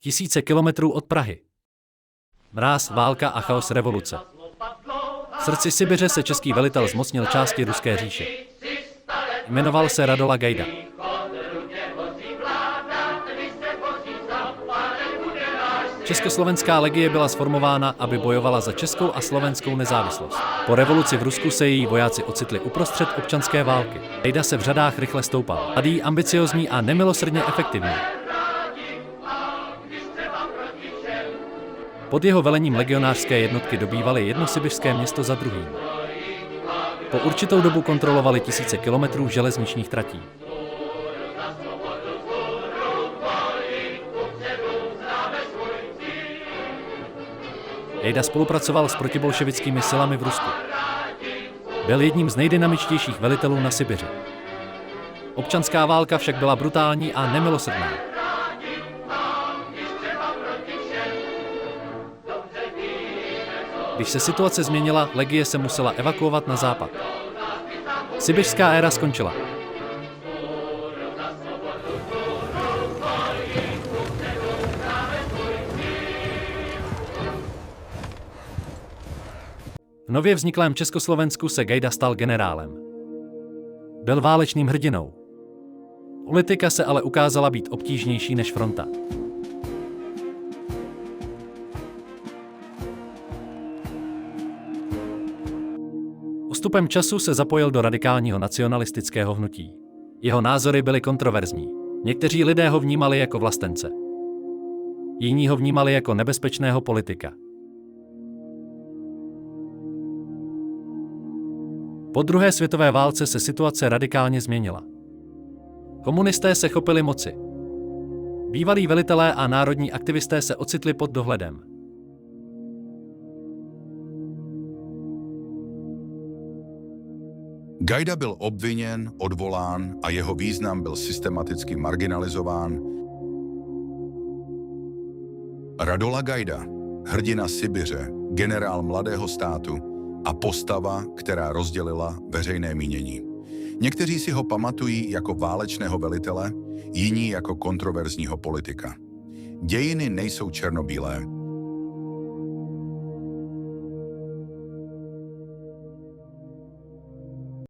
Tisíce kilometrů od Prahy. Mráz, válka a chaos revoluce. V srdci Sibiře se český velitel zmocnil části ruské říše. Jmenoval se Radola Gajda. Československá legie byla sformována, aby bojovala za českou a slovenskou nezávislost. Po revoluci v Rusku se její vojáci ocitli uprostřed občanské války. Gajda se v řadách rychle stoupal. Mladý, ambiciozní a nemilosrdně efektivní. Pod jeho velením legionářské jednotky dobývaly jedno sibiřské město za druhým. Po určitou dobu kontrolovali tisíce kilometrů železničních tratí. Gajda spolupracoval s protibolševickými silami v Rusku. Byl jedním z nejdynamičtějších velitelů na Sibiři. Občanská válka však byla brutální a nemilosrdná. Když se situace změnila, legie se musela evakuovat na západ. Sibiřská éra skončila. V nově vzniklém Československu se Gajda stal generálem. Byl válečným hrdinou. Politika se ale ukázala být obtížnější než fronta. Postupem času se zapojil do radikálního nacionalistického hnutí. Jeho názory byly kontroverzní. Někteří lidé ho vnímali jako vlastence. Jiní ho vnímali jako nebezpečného politika. Po druhé světové válce se situace radikálně změnila. Komunisté se chopili moci. Bývalí velitelé a národní aktivisté se ocitli pod dohledem. Gajda byl obviněn, odvolán a jeho význam byl systematicky marginalizován. Radola Gajda, hrdina Sibiře, generál mladého státu a postava, která rozdělila veřejné mínění. Někteří si ho pamatují jako válečného velitele, jiní jako kontroverzního politika. Dějiny nejsou černobílé